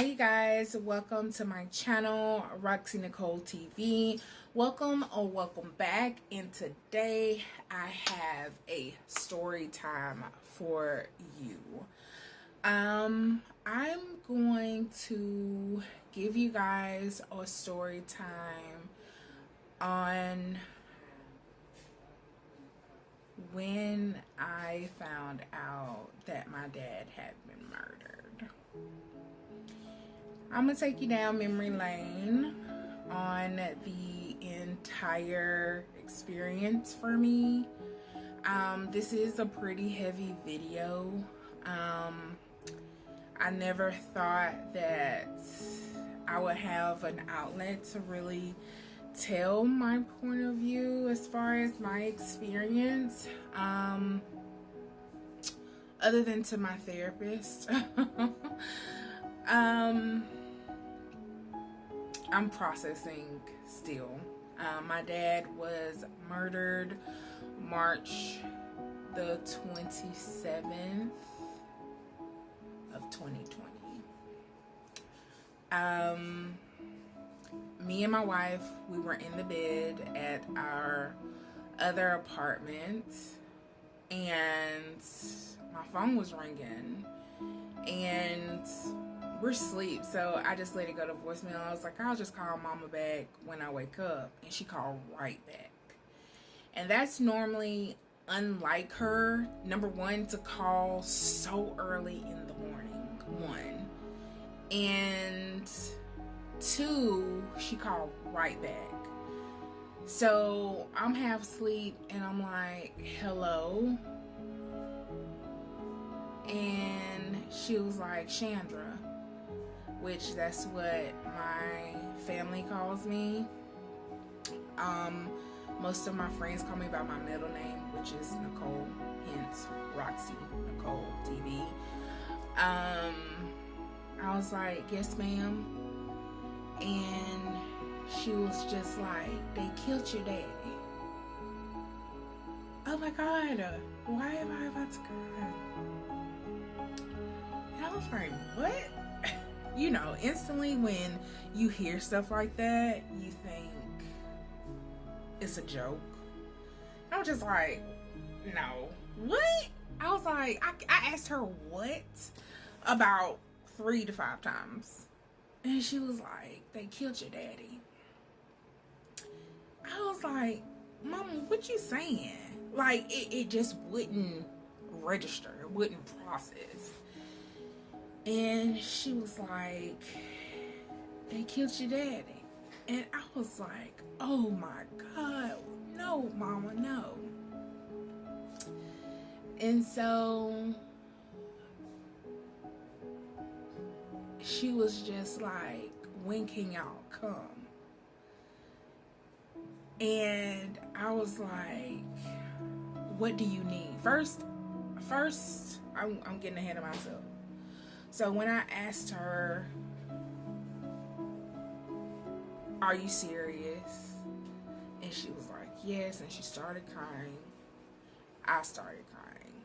Hi you guys, welcome to my channel, RoxyNicoleTV. Welcome or welcome back, and today I have a story time for you. I'm going to give you guys a story time on when I found out that my dad had been murdered. I'm gonna take you down memory lane on the entire experience for me. This is a pretty heavy video. I never thought that I would have an outlet to really tell my point of view as far as my experience, other than to my therapist. I'm processing still. My dad was murdered March the 27th of 2020. Me and my wife, we were in the bed at our other apartment, and my phone was ringing, and we're asleep, so I just let it go to voicemail. I was like, I'll just call mama back when I wake up, and she called right back. And that's normally unlike her. Number one, to call so early in the morning, one, and two, she called right back. So I'm half asleep and I'm like, hello, and she was like, Chandra, which that's what my family calls me. Most of my friends call me by my middle name, which is Nicole, hence RoxyNicoleTV. I was like, yes ma'am, and she was just like, they killed your daddy. Oh my god, why am I about to cry? And I was like, what? You know, instantly when you hear stuff like that, you think it's a joke. I was just like, no. What? I was like, I asked her what about 3 to 5 times. And she was like, they killed your daddy. I was like, Mama, what you saying? Like, it just wouldn't register. It wouldn't process. And she was like, they killed your daddy. And I was like, oh my god, no mama, no. And so she was just like, when can y'all come? And I was like, what do you need? First, I'm getting ahead of myself. So when I asked her, are you serious? And she was like, yes. And she started crying. I started crying.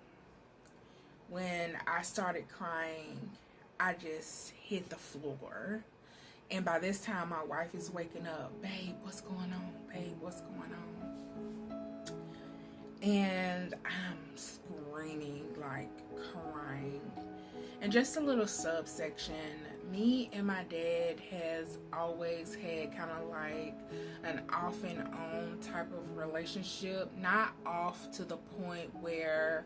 When I started crying, I just hit the floor. And by this time, my wife is waking up. Babe, what's going on? Babe, what's going on? And I'm screaming, like crying. And just a little subsection, me and my dad has always had kind of like an off and on type of relationship. Not off to the point where,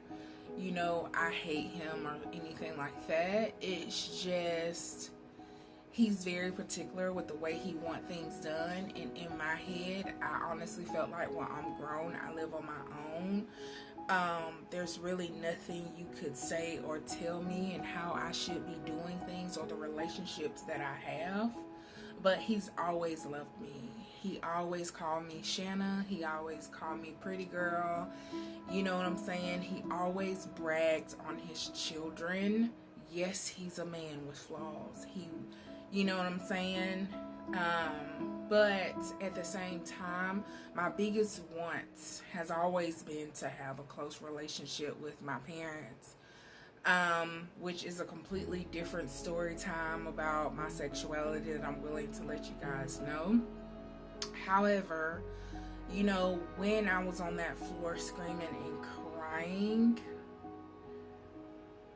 you know, I hate him or anything like that. It's just, he's very particular with the way he wants things done. And in my head, I honestly felt like, well, I'm grown, I live on my own. There's really nothing you could say or tell me and how I should be doing things or the relationships that I have. But he's always loved me. He always called me Shanna. He always called me pretty girl. You know what I'm saying? He always bragged on his children. Yes, he's a man with flaws. You know what I'm saying? But at the same time, my biggest want has always been to have a close relationship with my parents. which is a completely different story time about my sexuality that I'm willing to let you guys know. However, you know, when I was on that floor screaming and crying,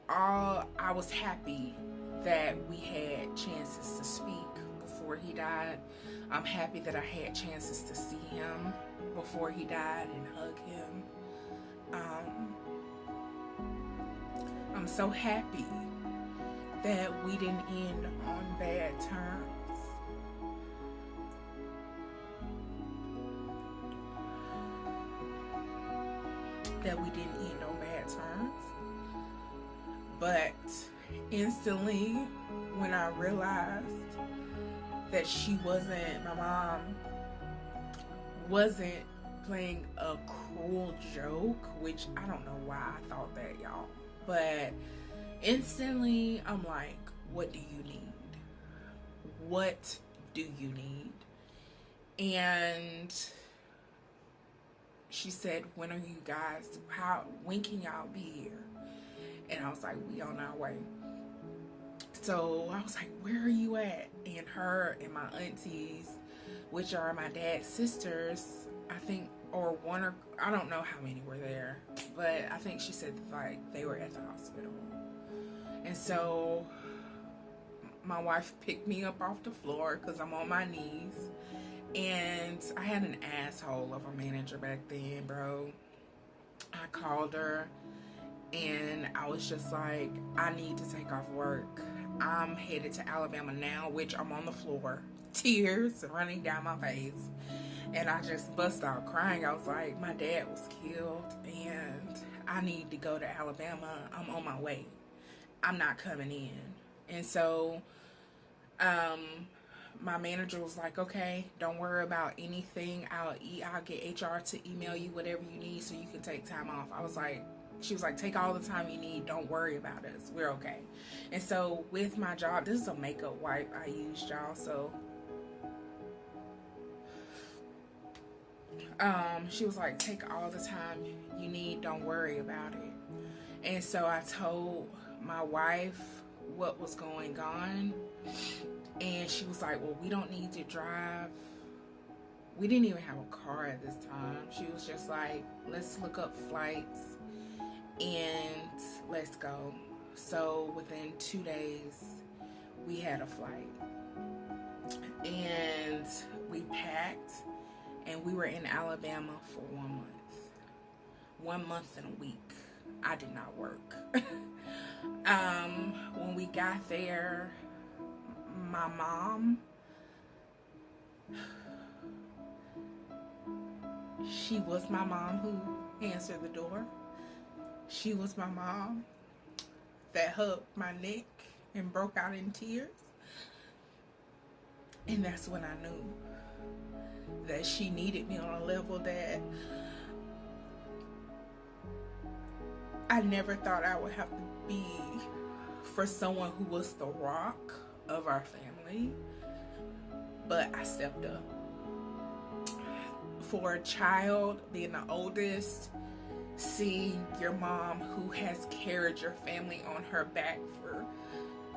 I was happy that we had chances to speak before he died. I'm happy that I had chances to see him before he died and hug him. I'm so happy that we didn't end on bad terms. That we didn't end on bad terms. But instantly, when I realized that my mom wasn't playing a cruel joke, which I don't know why I thought that, y'all. But instantly, I'm like, what do you need? What do you need? And she said, when can y'all be here? And I was like, we on our way. So I was like, where are you at? And her and my aunties, which are my dad's sisters, I think, or one, or I don't know how many were there, but I think she said like they were at the hospital. And so my wife picked me up off the floor because I'm on my knees. And I had an asshole of a manager back then, bro. I called her and I was just like, I need to take off work. I'm headed to Alabama now, which I'm on the floor, tears running down my face. And I just bust out crying. I was like, my dad was killed and I need to go to Alabama. I'm on my way. I'm not coming in. And so my manager was like, okay, don't worry about anything. I'll get HR to email you whatever you need so you can take time off. She was like, take all the time you need. Don't worry about us. We're okay. And so with my job, this is a makeup wipe I used, y'all. So she was like, take all the time you need. Don't worry about it. And so I told my wife what was going on. And she was like, well, we don't need to drive. We didn't even have a car at this time. She was just like, let's look up flights and let's go. So within 2 days, we had a flight. And we packed and we were in Alabama for 1 month. 1 month and a week. I did not work. When we got there, my mom, she was my mom who answered the door. She was my mom that hugged my neck and broke out in tears. And that's when I knew that she needed me on a level that I never thought I would have to be for someone who was the rock of our family. But I stepped up. For a child, being the oldest, seeing your mom who has carried your family on her back for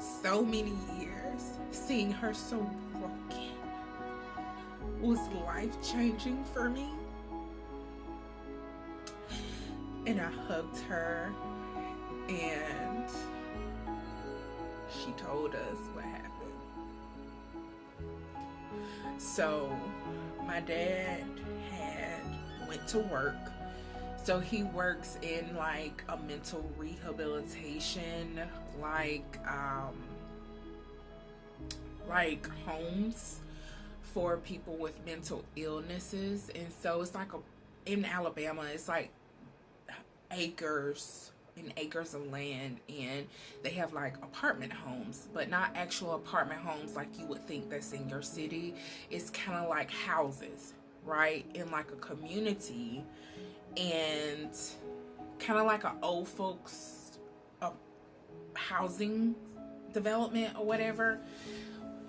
so many years, seeing her so broken was life-changing for me. And I hugged her and she told us what happened. So my dad went to work. So he works in like a mental rehabilitation, like homes for people with mental illnesses. And so it's like in Alabama, it's like acres and acres of land, and they have like apartment homes, but not actual apartment homes like you would think that's in your city. It's kind of like houses, right, in like a community, and kind of like an old folks housing development or whatever.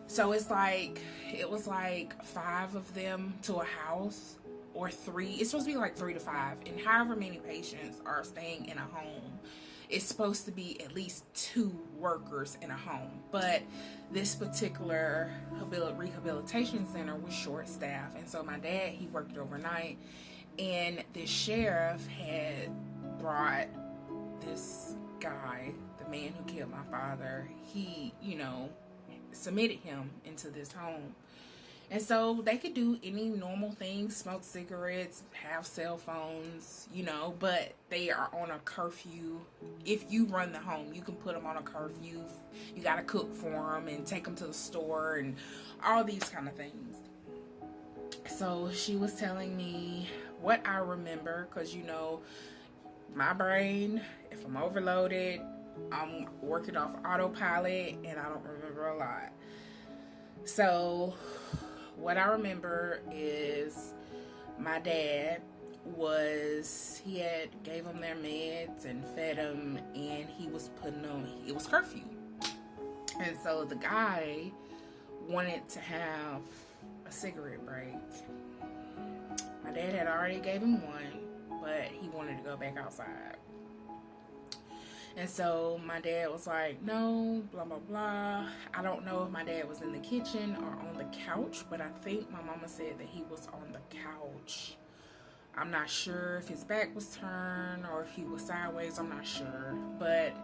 So it was like 5 of them to a house, or 3. It's supposed to be like 3 to 5, and however many patients are staying in a home. it's supposed to be at least 2 workers in a home. But this particular rehabilitation center was short staffed, and so my dad, he worked overnight, and the sheriff had brought this guy, the man who killed my father. He, submitted him into this home. And so they could do any normal things, smoke cigarettes, have cell phones, but they are on a curfew. If you run the home, you can put them on a curfew. You got to cook for them and take them to the store and all these kind of things. So she was telling me what I remember, because, my brain, if I'm overloaded, I'm working off autopilot and I don't remember a lot. So what I remember is my dad gave them their meds and fed them, and he was putting them, it was curfew. And so the guy wanted to have a cigarette break. My dad had already gave him one, but he wanted to go back outside. And so my dad was like, no, blah, blah, blah. I don't know if my dad was in the kitchen or on the couch, but I think my mama said that he was on the couch. I'm not sure if his back was turned or if he was sideways. I'm not sure. But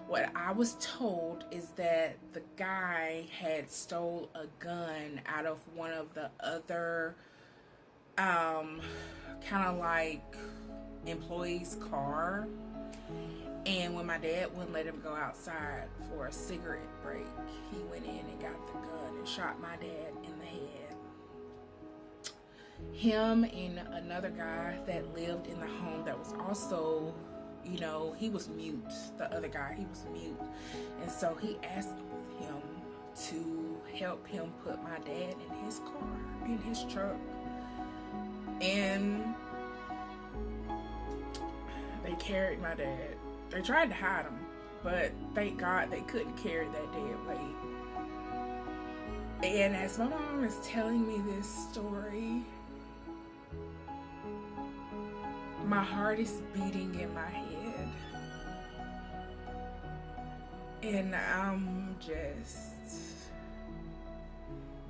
what I was told is that the guy had stole a gun out of one of the other kind of like employee's car. And when my dad wouldn't let him go outside for a cigarette break, he went in and got the gun and shot my dad in the head. Him and another guy that lived in the home that was also, he was mute. The other guy, he was mute. And so he asked him to help him put my dad in his car, in his truck. And they carried my dad. They tried to hide him, but thank God they couldn't carry that dead weight. And as my mom is telling me this story, my heart is beating in my head. And I'm just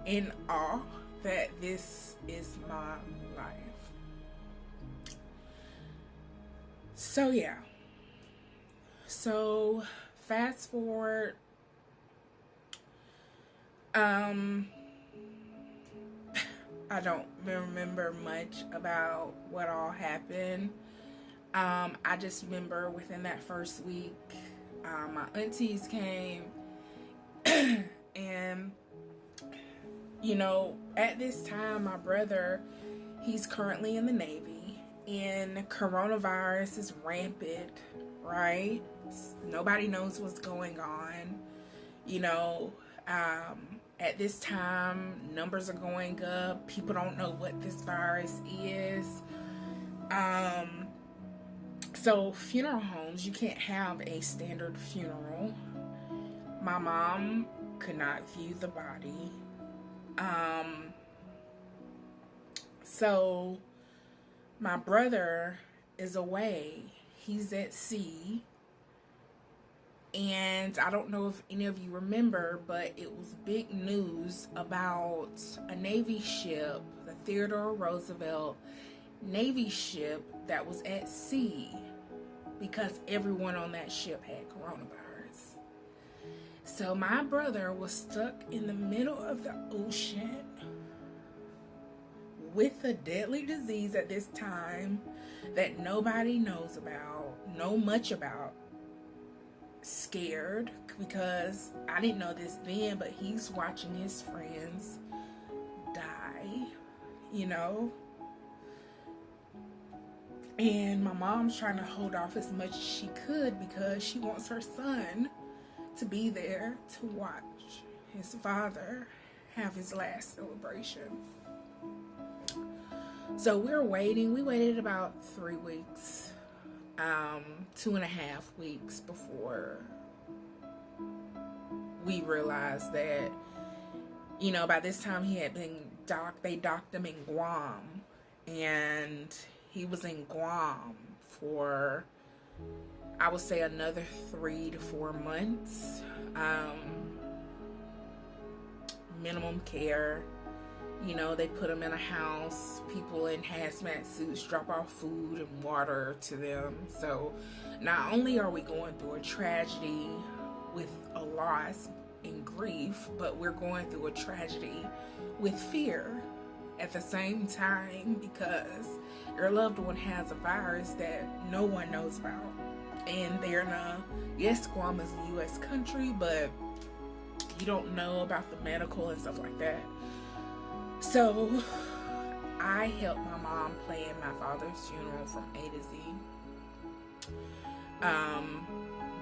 in awe that this is my life. So yeah. So fast forward, I don't remember much about what all happened. I just remember within that first week, my aunties came and, at this time, my brother, he's currently in the Navy, and coronavirus is rampant, right? Nobody knows what's going on. At this time, numbers are going up. People don't know what this virus is. So funeral homes, you can't have a standard funeral. My mom could not view the body. So my brother is away. He's at sea. And I don't know if any of you remember, but it was big news about a Navy ship, the Theodore Roosevelt Navy ship that was at sea, because everyone on that ship had coronavirus. So my brother was stuck in the middle of the ocean with a deadly disease at this time that nobody knows much about. Scared, because I didn't know this then, but he's watching his friends die, and my mom's trying to hold off as much as she could because she wants her son to be there to watch his father have his last celebration. So we're waiting. We waited about 3 weeks, 2.5 weeks before we realized that, by this time he had been they docked him in Guam, and he was in Guam for I would say another 3 to 4 months. Minimum care. You know, they put them in a house. People in hazmat suits drop off food and water to them. So not only are we going through a tragedy with a loss and grief, but we're going through a tragedy with fear at the same time, because your loved one has a virus that no one knows about. And they're in a, yes, Guam is a U.S. country, but you don't know about the medical and stuff like that. So I helped my mom plan my father's funeral from A to Z.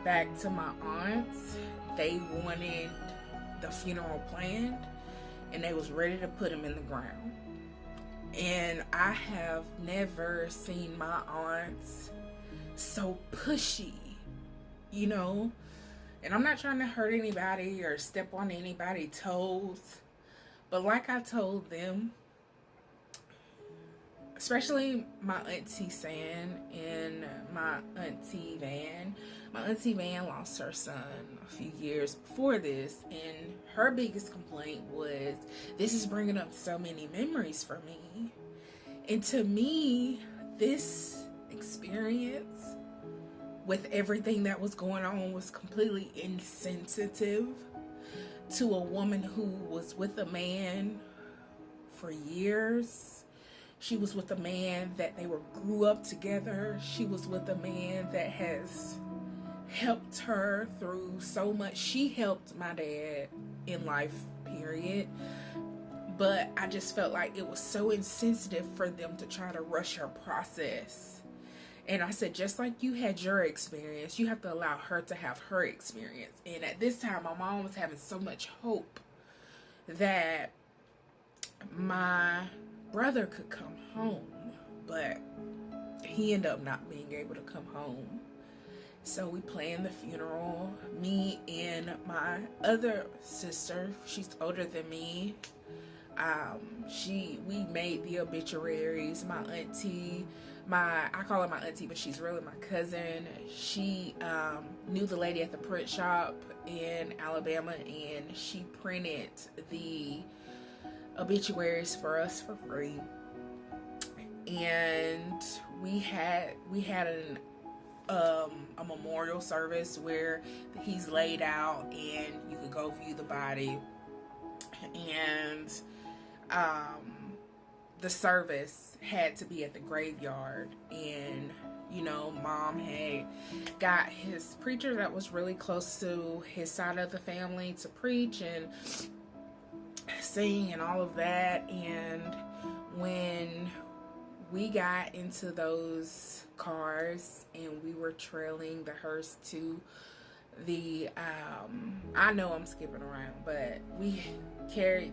Back to my aunts, they wanted the funeral planned and they was ready to put him in the ground. And I have never seen my aunts so pushy, you know. And I'm not trying to hurt anybody or step on anybody's toes, but like I told them, especially my auntie San and my auntie Van. My auntie Van lost her son a few years before this, and her biggest complaint was, this is bringing up so many memories for me. And to me, this experience with everything that was going on was completely insensitive to a woman who was with a man for years. She was with a man that they grew up together. She was with a man that has helped her through so much. She helped my dad in life, period. But I just felt like it was so insensitive for them to try to rush her process. And I said, just like you had your experience, you have to allow her to have her experience. And at this time, my mom was having so much hope that my brother could come home, but he ended up not being able to come home. So we planned the funeral. Me and my other sister, she's older than me, we made the obituaries. My auntie, I call her my auntie, but she's really my cousin. She knew the lady at the print shop in Alabama, and she printed the obituaries for us for free. And we had a memorial service where he's laid out and you could go view the body. And the service had to be at the graveyard, and you know, mom had got his preacher that was really close to his side of the family to preach and sing and all of that. And when we got into those cars and we were trailing the hearse to the I know I'm skipping around, but we carried,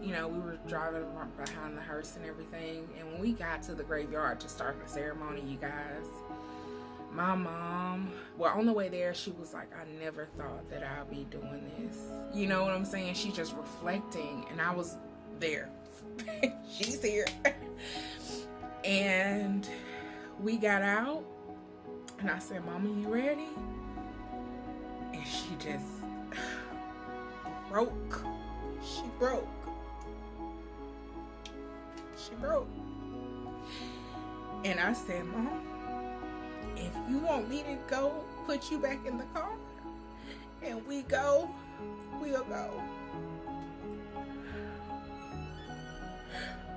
you know, we were driving behind the hearse and everything. And when we got to the graveyard to start the ceremony, you guys, my mom, well, on the way there, she was like, I never thought that I'd be doing this. You know what I'm saying? She's just reflecting, and I was there. She's here. And we got out, and I said, Mama, you ready? And she just broke. She broke. And I said, Mom, if you want me to go put you back in the car and we go, we'll go.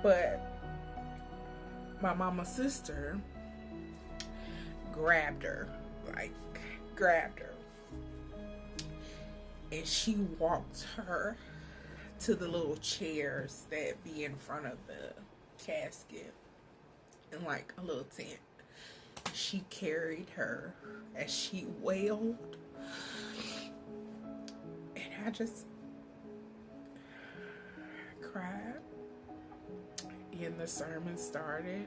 But my mama's sister grabbed her. And she walked her to the little chairs that be in front of the casket in like a little tent. She carried her as she wailed, and I just cried. And the sermon started,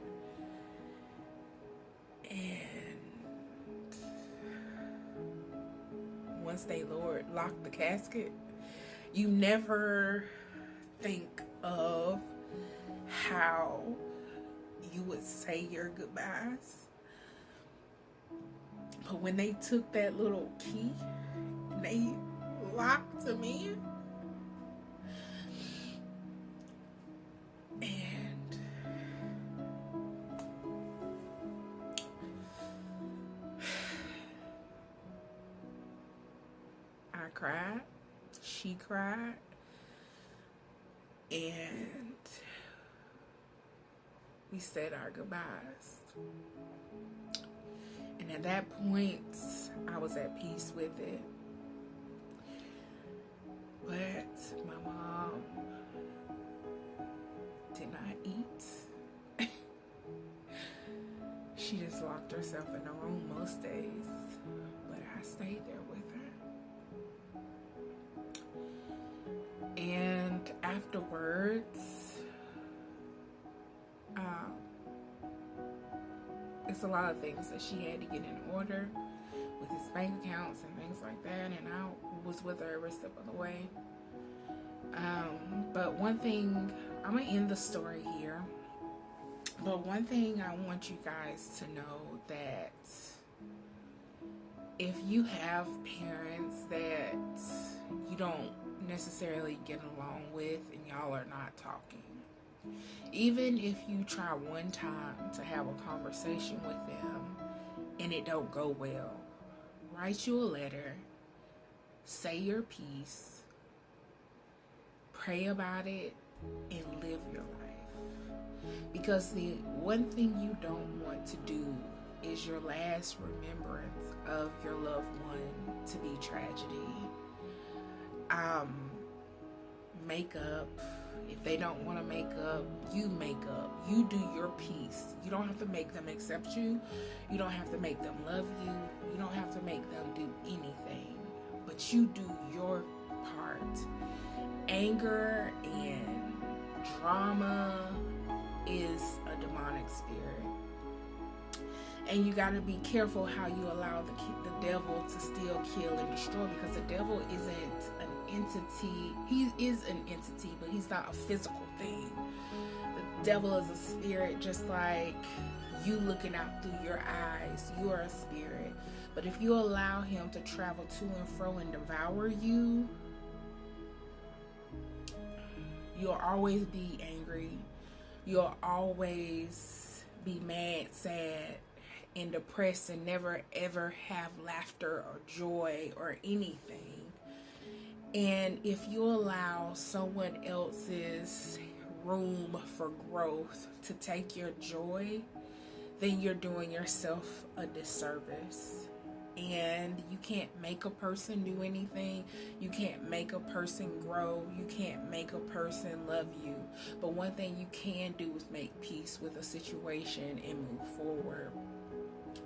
and once they locked the casket, you never think of how you would say your goodbyes. when they took that little key and they locked him in, and I cried, she cried, and we said our goodbyes. And at that point, I was at peace with it. But my mom did not eat. She just locked herself in the room most days. But I stayed there with her. And afterwards, it's a lot of things that she had to get in order with his bank accounts and things like that, and I was with her every step of the way. But one thing, I'm gonna end the story here, but one thing I want you guys to know, that if you have parents that you don't necessarily get along with and y'all are not talking, even if you try one time to have a conversation with them and it don't go well, write you a letter, say your piece, pray about it, and live your life. Because the one thing you don't want to do is your last remembrance of your loved one to be tragedy. Make up. If they don't want to make up, you make up. You do your piece. You don't have to make them accept you. You don't have to make them love you. You don't have to make them do anything. But you do your part. Anger and drama is a demonic spirit. And you got to be careful how you allow the devil to still kill and destroy, because the devil isn't an entity. He is an entity, but he's not a physical thing. The devil is a spirit, just like you looking out through your eyes. You are a spirit. But if you allow him to travel to and fro and devour you, you'll always be angry. You'll always be mad, sad, and depressed, and never ever have laughter or joy or anything. And if you allow someone else's room for growth to take your joy, then you're doing yourself a disservice. And you can't make a person do anything. You can't make a person grow. You can't make a person love you. But one thing you can do is make peace with a situation and move forward.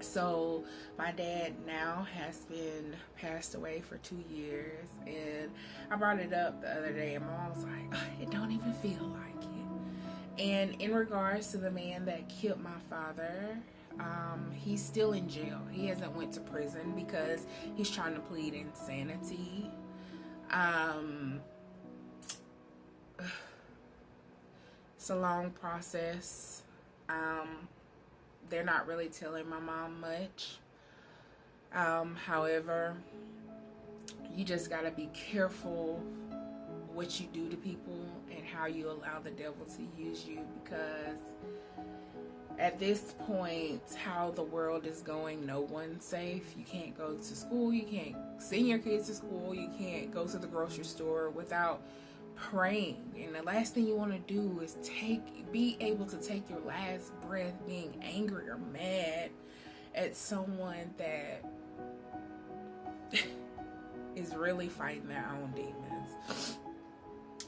So my dad now has been passed away for 2 years, and I brought it up the other day, and Mom was like, it don't even feel like it. And in regards to the man that killed my father, he's still in jail. He hasn't went to prison because he's trying to plead insanity. It's a long process. They're not really telling my mom much. However, you just gotta be careful what you do to people and how you allow the devil to use you, because at this point, how the world is going, no one's safe. You can't go to school. You can't send your kids to school. You can't go to the grocery store without praying. And the last thing you want to do is be able to take your last breath being angry or mad at someone that is really fighting their own demons.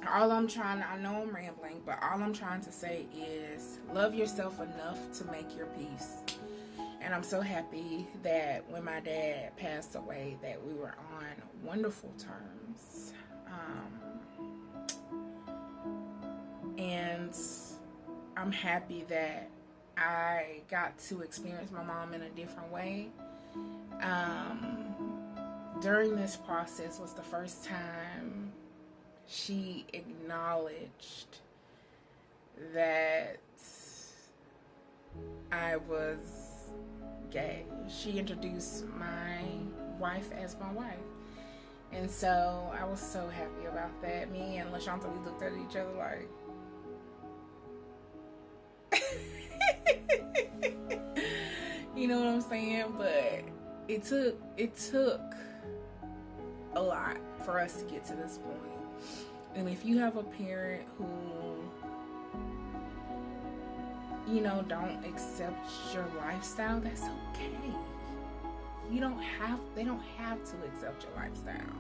I know I'm rambling, but all I'm trying to say is love yourself enough to make your peace. And I'm so happy that when my dad passed away, that we were on wonderful terms. And I'm happy that I got to experience my mom in a different way. During this process was the first time she acknowledged that I was gay. She introduced my wife as my wife. And so I was so happy about that. Me and LaShanta, we looked at each other like, you know what I'm saying? But it took a lot for us to get to this point. And if you have a parent who, you know, don't accept your lifestyle, that's okay. They don't have to accept your lifestyle.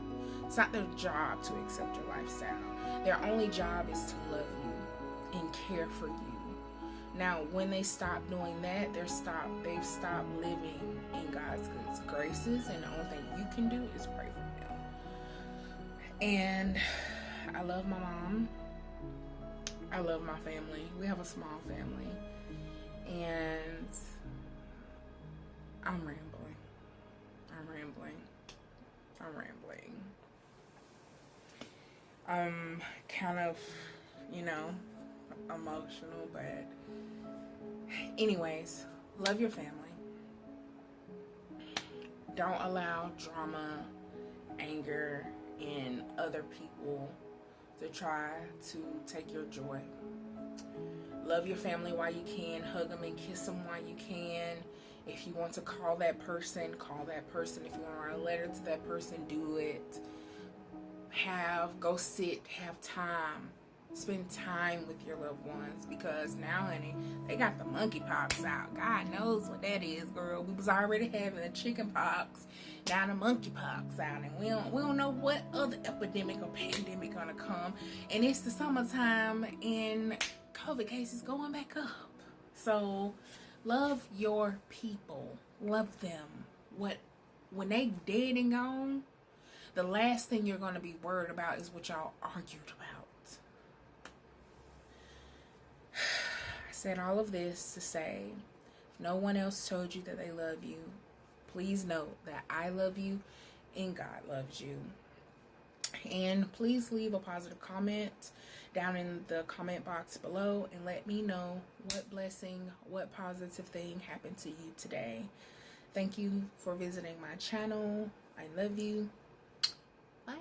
It's not their job to accept your lifestyle. Their only job is to love you and care for you. Now, when they stop doing that, they've stopped living in God's good graces, and the only thing you can do is pray for them. And I love my mom. I love my family. We have a small family. And I'm rambling. I'm kind of, you know, emotional, but anyways, love your family. Don't allow drama, anger, and other people to try to take your joy. Love your family while you can. Hug them and kiss them while you can. If you want to call that person, call that person. If you want to write a letter to that person, do it. Go sit, have time. Spend time with your loved ones, because now, honey, they got the monkeypox out. God knows what that is, girl. We was already having the chicken pox, now the monkeypox out, and we don't know what other epidemic or pandemic gonna come. And it's the summertime, and COVID cases going back up. So love your people, love them. When they dead and gone, the last thing you're gonna be worried about is what y'all argued about. I said all of this to say, if no one else told you that they love you, please know that I love you and God loves you. And please leave a positive comment down in the comment box below and let me know what blessing, what positive thing happened to you today. Thank you for visiting my channel. I love you. Bye.